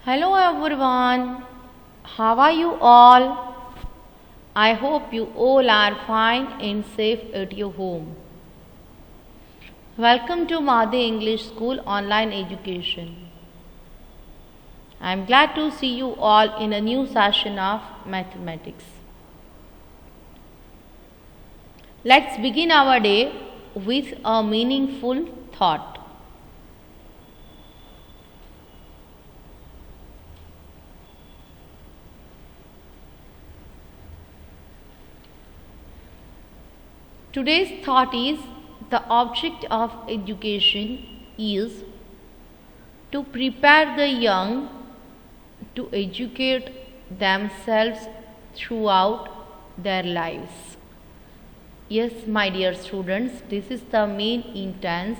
Hello everyone, how are you all? I hope you all are fine and safe at your home. Welcome to Madhi English School online education. I am glad to see you all in a new session of mathematics. Let's begin our day with a meaningful thought. Today's thought is the object of education is to prepare the young to educate themselves throughout their lives. Yes, my dear students, this is the main intent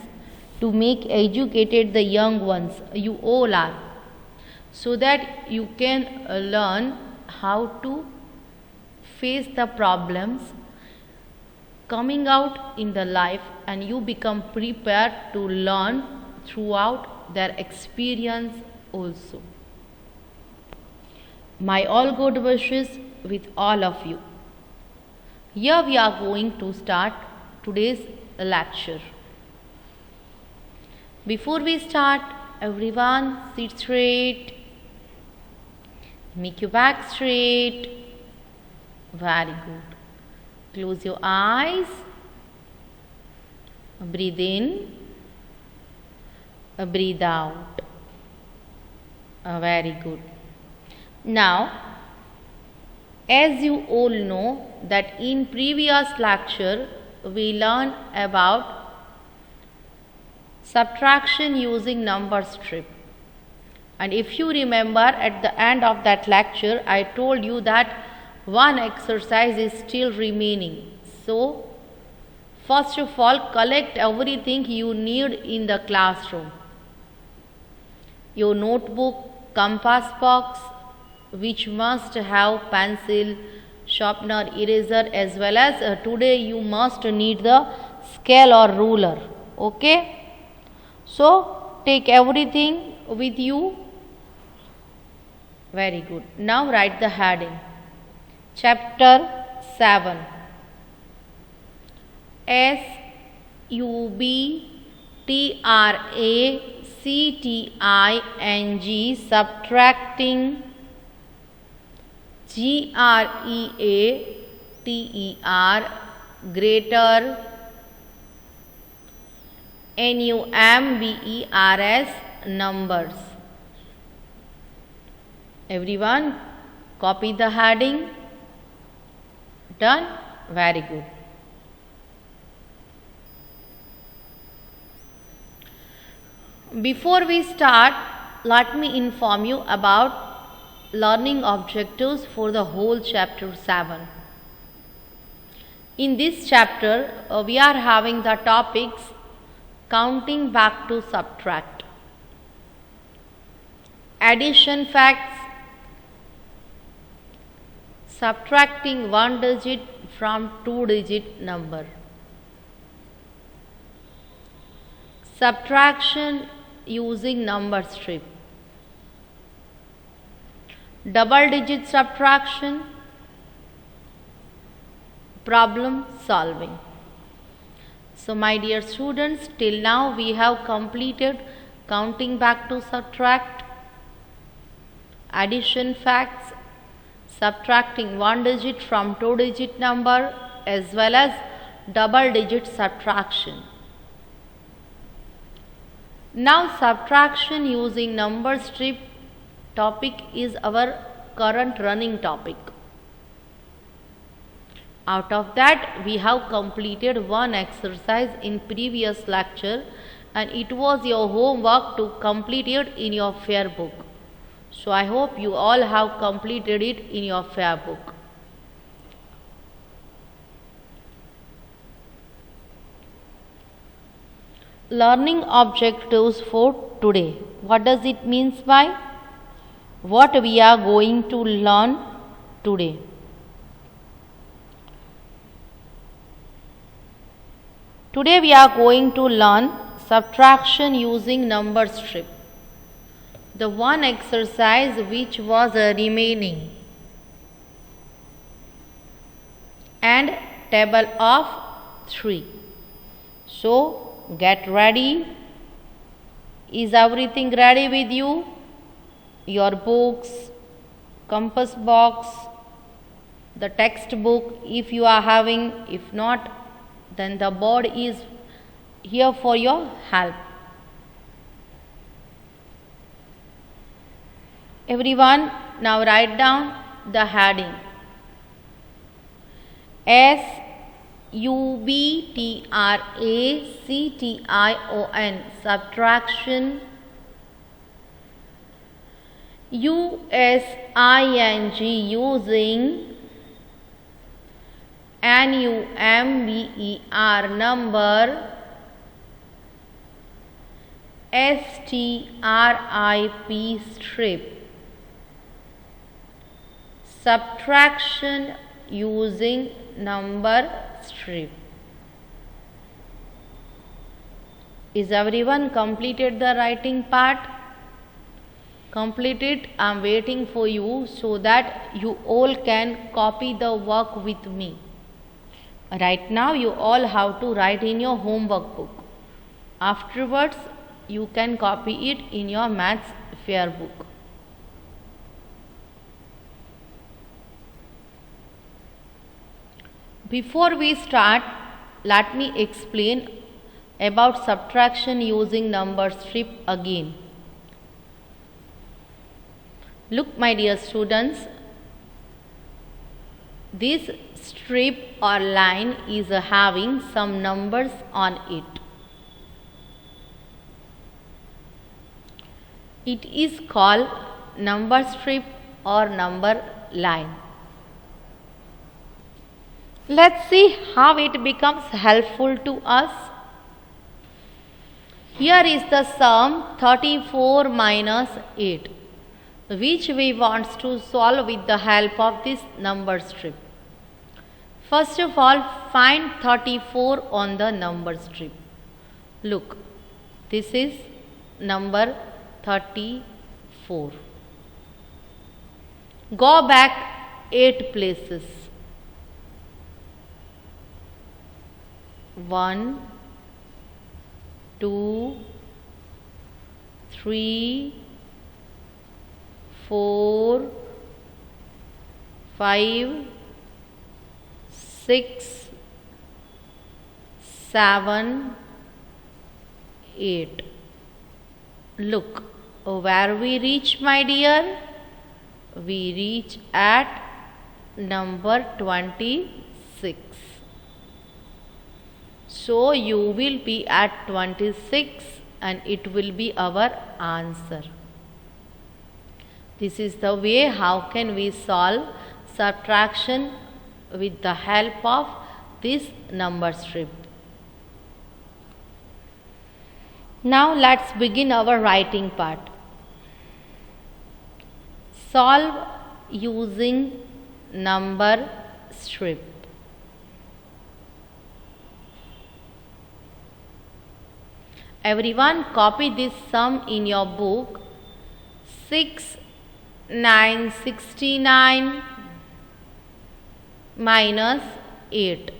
to make educated the young ones, you all are, so that you can learn how to face the problems coming out in the life, and you become prepared to learn throughout their experience also. My all good wishes with all of you. Here we are going to start today's lecture. Before we start, everyone sit straight, make your back straight. Very good. Close your eyes, breathe in, breathe out. Very good. Now, as you all know that in previous lecture we learned about subtraction using number strip. And if you remember, at the end of that lecture I told you that one exercise is still remaining. So, first of all, collect everything you need in the classroom. Your notebook, compass box, which must have pencil, sharpener, eraser, as well as today you must need the scale or ruler. Okay? So, take everything with you. Very good. Now write the heading. Chapter 7 SUBTRACTING subtracting GREATER greater NUMBERS numbers. Everyone copy the heading. Done? Very good. Before we start, let me inform you about learning objectives for the whole chapter 7. In this chapter, we are having the topics counting back to subtract, addition facts, subtracting one digit from two-digit number, subtraction using number strip, double digit subtraction, problem solving. So my dear students, till now we have completed counting back to subtract, addition facts, subtracting one digit from two-digit number, as well as double digit subtraction. Now subtraction using number strip topic is our current running topic. Out of that we have completed one exercise in previous lecture, and it was your homework to complete it in your fair book. So I hope you all have completed it in your fair book. Learning objectives for today. What does it mean by what we are going to learn today? Today we are going to learn subtraction using number strip. the one exercise which was remaining, and table of 3. So get ready. Is everything ready with you? Your books, compass box, the textbook if you are having. If not, then the board is here for your help. Everyone, now write down the heading. SUBTRACTION, subtraction. USING, using. NUMBER, number. STRIP, strip. Subtraction using number strip. Is everyone completed the writing part? Complete it. I am waiting for you so that you all can copy the work with me. Right now you all have to write in your homework book. Afterwards you can copy it in your maths fair book. Before we start, let me explain about subtraction using number strip again. Look, my dear students, this strip or line is having some numbers on it. It is called number strip or number line. Let's see how it becomes helpful to us. Here is the sum 34 minus 8, which we want to solve with the help of this number strip. First of all, find 34 on the number strip. Look, this is number 34. Go back 8 places. 1, 2, 3, 4, 5, 6, 7, 8. Look, where we reach, my dear? We reach at number 26. So you will be at 26 and it will be our answer. This is the way how can we solve subtraction with the help of this number strip. Now let's begin our writing part. Solve using number strip. Everyone copy this sum in your book. 6, 9, 69 minus 8.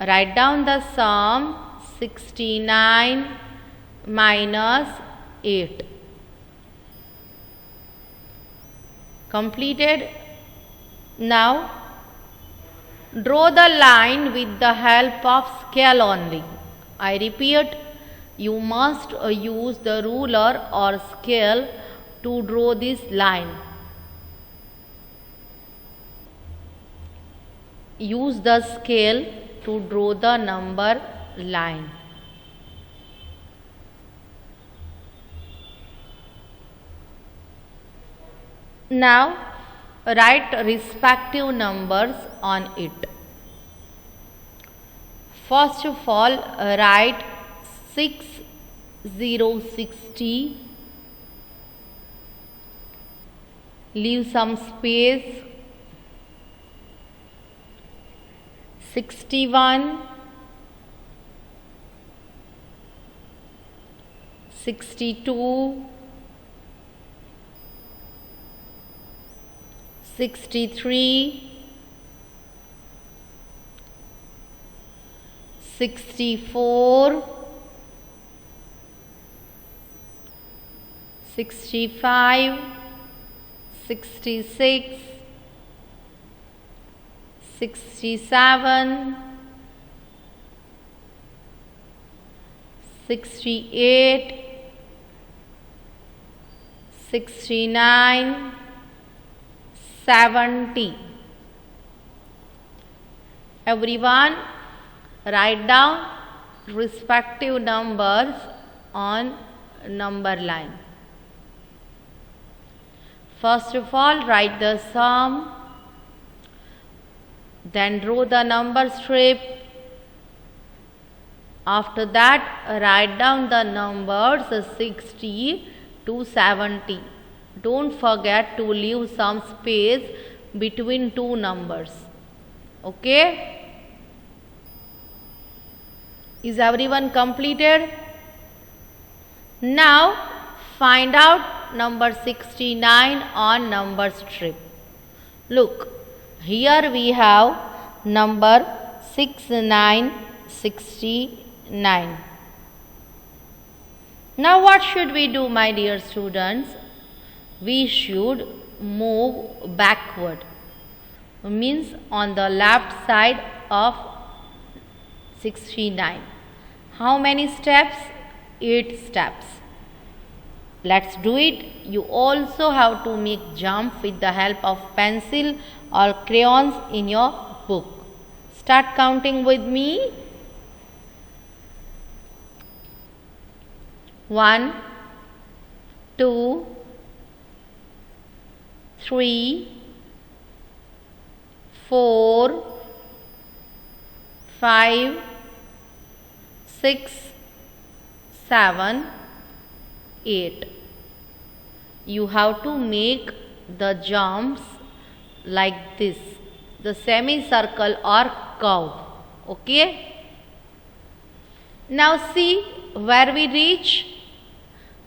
Write down the sum 69 minus 8. Completed. Now draw the line with the help of scale only. I repeat, you must use the ruler or scale to draw this line. Use the scale to draw the number line. Now write respective numbers on it. First of all, write 6060. Leave some space. 61, 62, 63, 64, 65, 66, 67, 68, 69, 70. Everyone write down respective numbers on number line. First of all, write the sum, then draw the number strip. After that, write down the numbers 60 to 70. Don't forget to leave some space between two numbers. Okay? Is everyone completed? Now, find out number 69 on number strip. Look, here we have number 6969. Now what should we do, my dear students? We should move backward. Means on the left side of 69. How many steps? 8 steps. Let's do it. You also have to make jump with the help of pencil or crayons in your book. Start counting with me. 1, 2, 3, 4, 5, 6, 7, 8. You have to make the jumps like this, the semicircle or curve. Okay? Now see where we reach.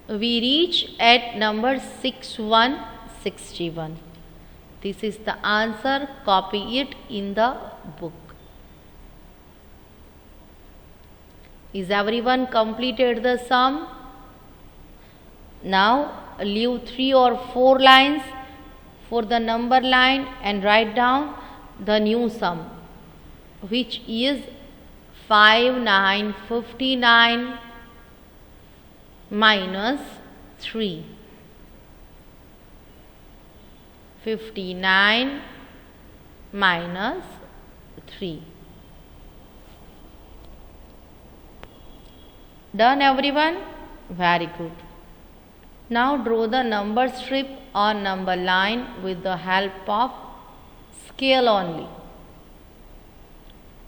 We reach at number 6161. This is the answer. Copy it in the book. Is everyone completed the sum? Now leave 3 or 4 lines for the number line and write down the new sum, which is 5959 minus 3. 59 minus 3. Done, everyone? Very good. Now draw the number strip or number line with the help of scale only.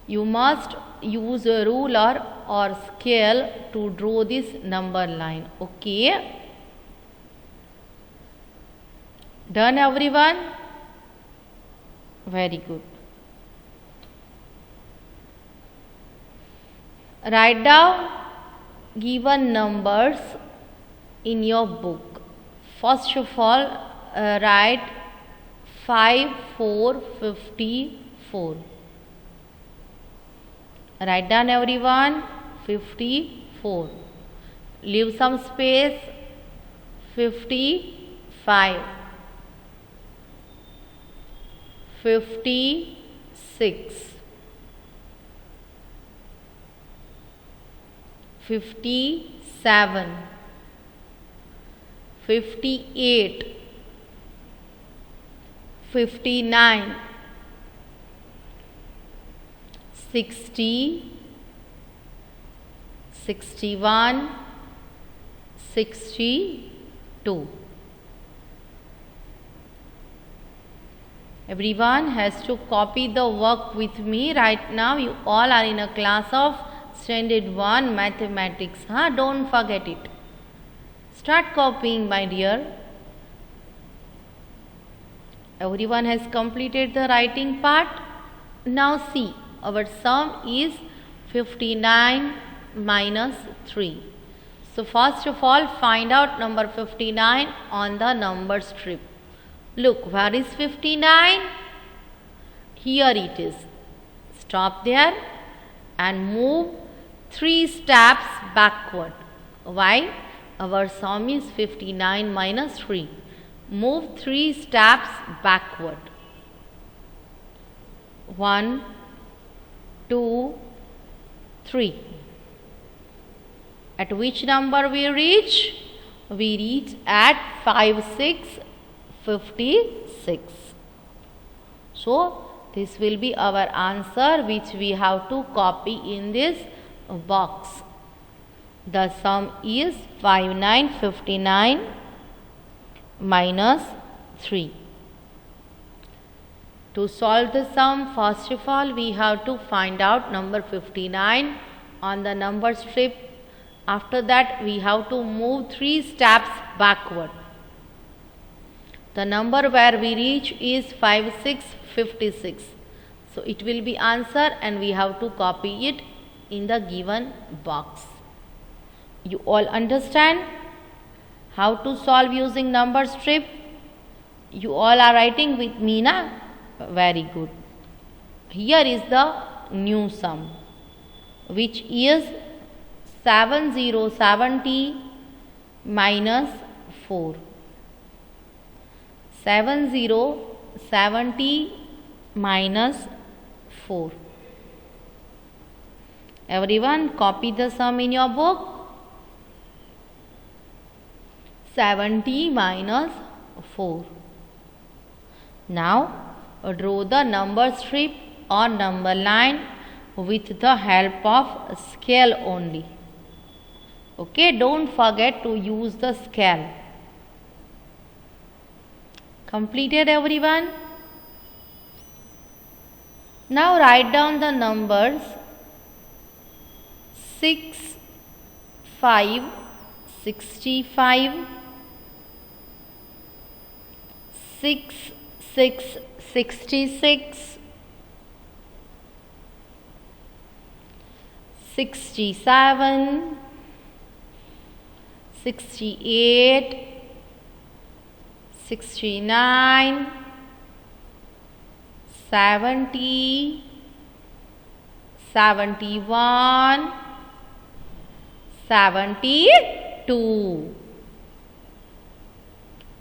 You must use a ruler or scale to draw this number line. Okay? Done, everyone? Very good. Write down given numbers in your book. First of all, write 5454. Write down, everyone, 54. Leave some space. 55, 56, 57, 58, 59, 60, 61, 62. Everyone has to copy the work with me. Right now you all are in a class of Standard 1 Mathematics. Don't forget it. Start copying, my dear. Everyone has completed the writing part. Now see, our sum is 59 minus 3. So first of all, find out number 59 on the number strip. Look, where is 59? Here it is. Stop there and move 3 steps backward. Why? Our sum is 59 minus 3. Move 3 steps backward. 1, 2, 3. At which number we reach? We reach at 5, 6, 56. So, this will be our answer which we have to copy in this box. The sum is 5959 minus 3. To solve the sum, first of all, we have to find out number 59 on the number strip. After that, we have to move 3 steps backward. The number where we reach is 5656. So, it will be answer and we have to copy it in the given box. You all understand how to solve using number strip? You all are writing with me, na? Very good. Here is the new sum, which is 7070 minus 4. 7070 minus 4. Everyone copy the sum in your book. 70 minus 4. Now draw the number strip or number line with the help of scale only. Okay, don't forget to use the scale. Completed, everyone? Now write down the numbers 6, 5, 65, 6, 6, 66, 67, 68, 69, 70, 71, 72.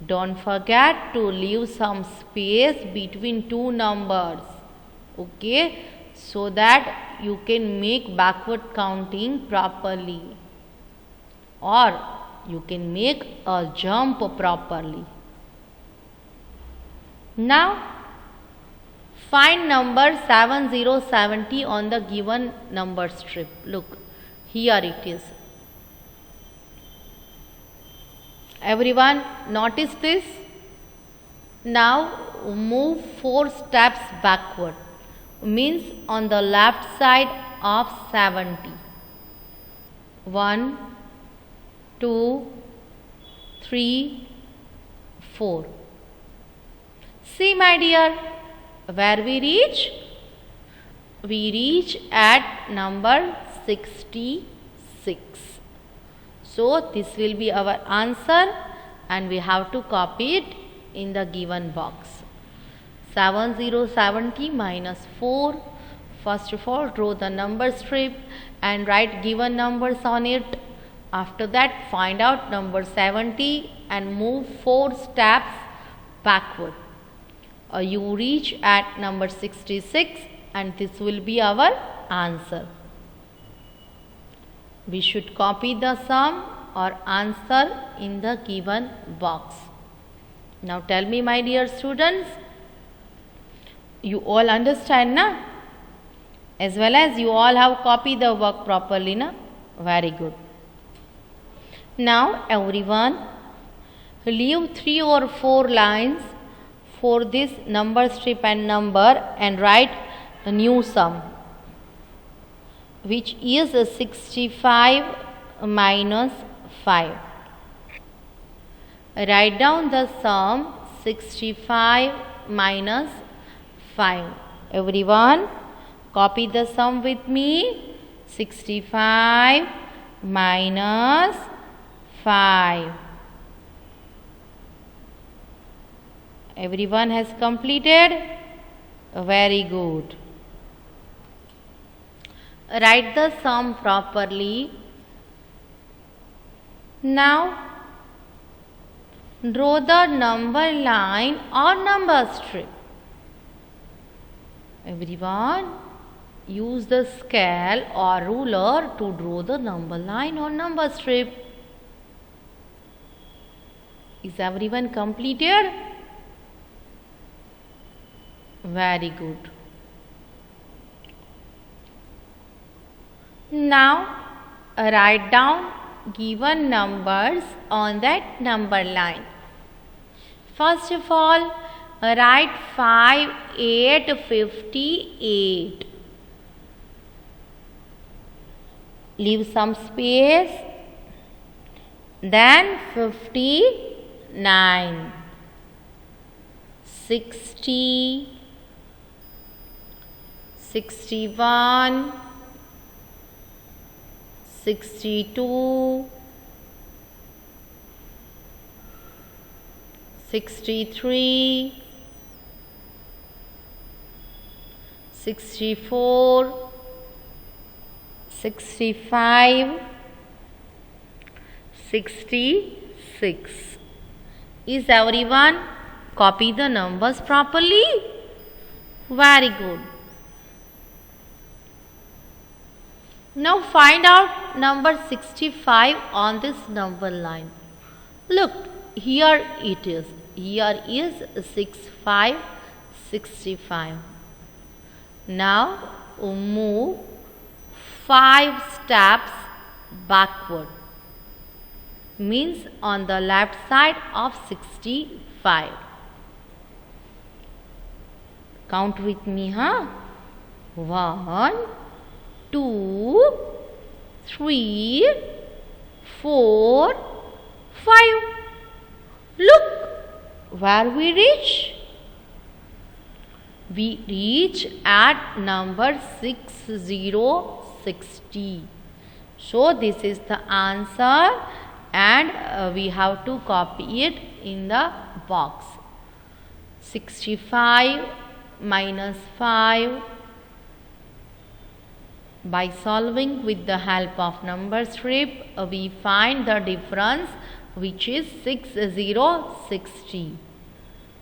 Don't forget to leave some space between two numbers, okay, so that you can make backward counting properly or you can make a jump properly. Now find number 7070 on the given number strip. Look, here it is. Everyone notice this? Now move 4 steps backward, means on the left side of 70. 1, 2, 3, 4. See, my dear, where we reach? We reach at number 66. So, this will be our answer and we have to copy it in the given box. 7070 minus 4. First of all, draw the number strip and write given numbers on it. After that, find out number 70 and move 4 steps backward. You reach at number 66 and this will be our answer. We should copy the sum or answer in the given box. Now tell me, my dear students, you all understand, na? As well as you all have copied the work properly, na? Very good. Now everyone, leave 3 or 4 lines for this number strip and number and write a new sum, which is 65 minus 5. Write down the sum 65 minus 5. Everyone, copy the sum with me. 65 minus 5. Everyone has completed? Very good. Write the sum properly. Now, draw the number line or number strip. Everyone, use the scale or ruler to draw the number line or number strip. Is everyone completed? Very good. Now, write down given numbers on that number line. First of all, write 5, 8, 58. Leave some space. Then 59, 60, 61, 62, 63, 64, 65, 66. Is everyone copy the numbers properly? Very good. Now find out number 65 on this number line. Look, here it is. Here is 65, 65. Now move 5 steps backward. Means on the left side of 65. Count with me, huh? 1, 2, 3, 4, 5. Look where we reach. We reach at number 6060. So this is the answer, and we have to copy it in the box. 65 minus 5. By solving with the help of number strip, we find the difference, which is 6060.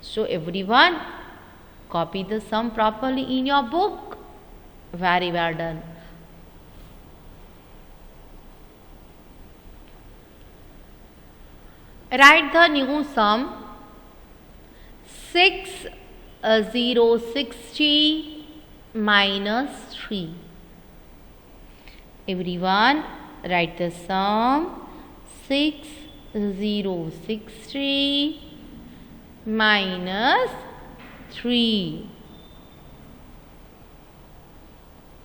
So everyone, copy the sum properly in your book. Very well done. Write the new sum. 6060 minus 3. Everyone, write the sum. 6060 minus 3.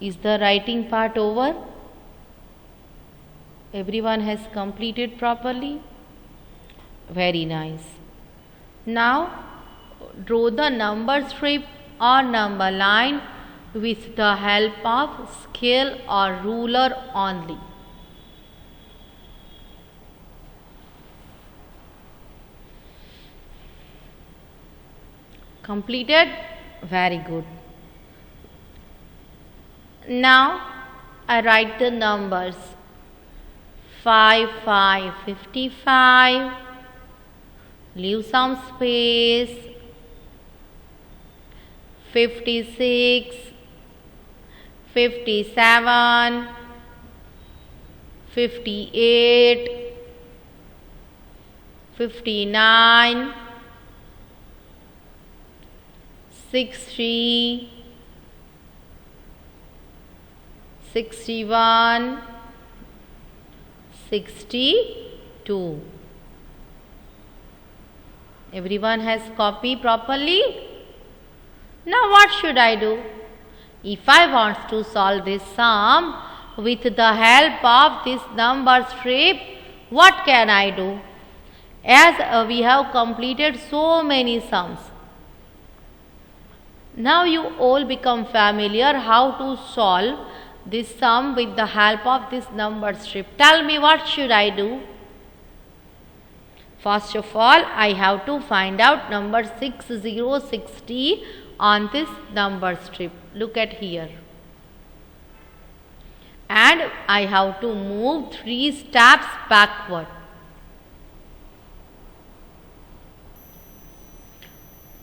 Is the writing part over? Everyone has completed properly? Very nice. Now, draw the number strip or number line with the help of scale or ruler only. Completed? Very good. Now I write the numbers. 5, 5, 55. Leave some space. 56, 57, 58, 59, 60, 61, 62. Everyone has copied properly? Now what should I do? If I want to solve this sum with the help of this number strip, what can I do? As we have completed so many sums. Now you all become familiar how to solve this sum with the help of this number strip. Tell me, what should I do? First of all, I have to find out number 6060 on this number strip. Look at here. And I have to move 3 steps backward.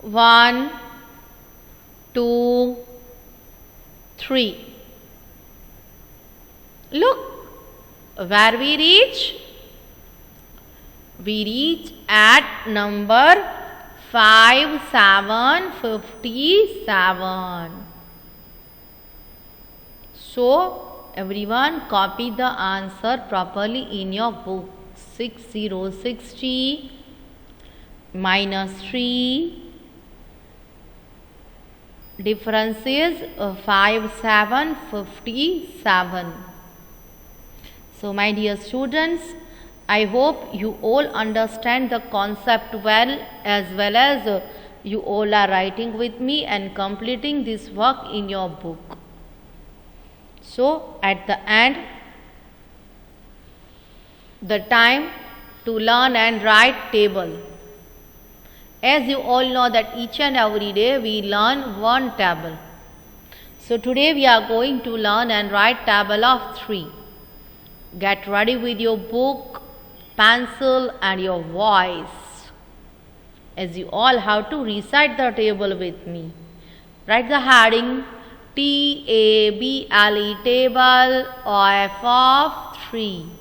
1, 2, 3. Look, where we reach? We reach at number 5757. So, everyone copy the answer properly in your book. 6060 minus 3. Difference is 5757. So, my dear students, I hope you all understand the concept well as you all are writing with me and completing this work in your book. So, at the end, the time to learn and write table. As you all know that each and every day we learn one table. So, today we are going to learn and write table of 3. Get ready with your book, pencil and your voice, as you all have to recite the table with me. Write the heading TABLE, table of 3.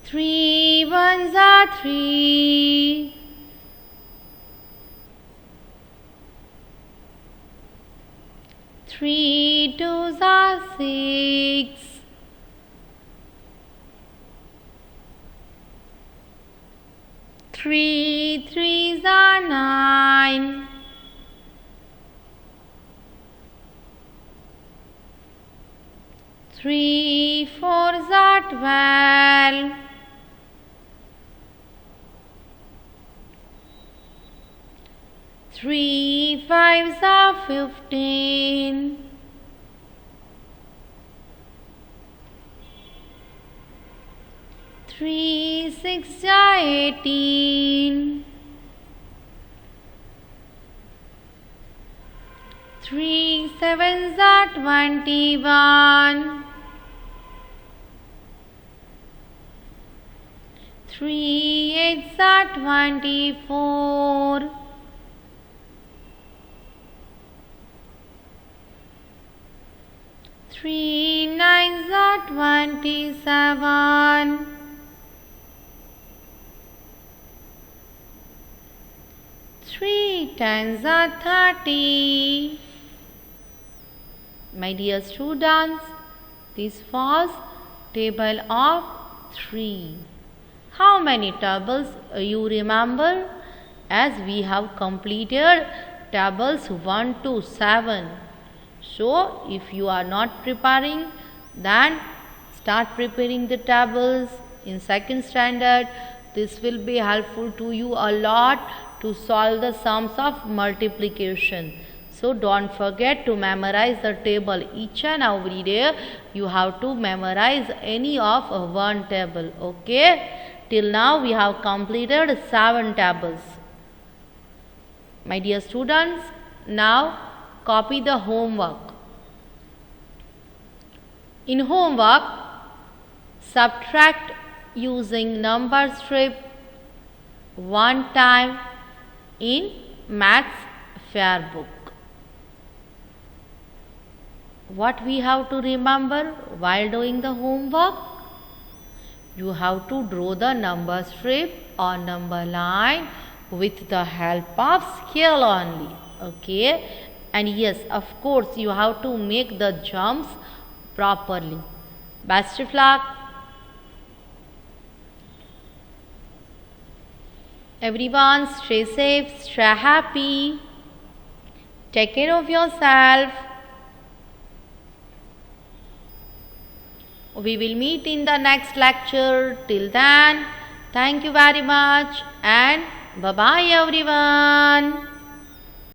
Three ones are 3. 3 twos are 6. 3 threes are 9. 3 fours are 12. 3 fives are 15. 3 sixes are 18. 3 sevens are 21. 3 eights are 24. 3 nines are 27. 3 tens are 30. My dear students, this was table of 3. How many tables you remember? As we have completed tables 1 to 7. So, if you are not preparing, then start preparing the tables in second standard. This will be helpful to you a lot to solve the sums of multiplication. So, don't forget to memorize the table each and every day. You have to memorize any of one table. Okay? Till now we have completed 7 tables. My dear students, now copy the homework. In homework, subtract using number strip one time in Maths Fair book. What we have to remember while doing the homework? You have to draw the number strip or number line with the help of scale only. Okay? And yes, of course, you have to make the jumps properly. Best of luck. Everyone, stay safe, stay happy. Take care of yourself. We will meet in the next lecture. Till then, thank you very much and bye-bye everyone.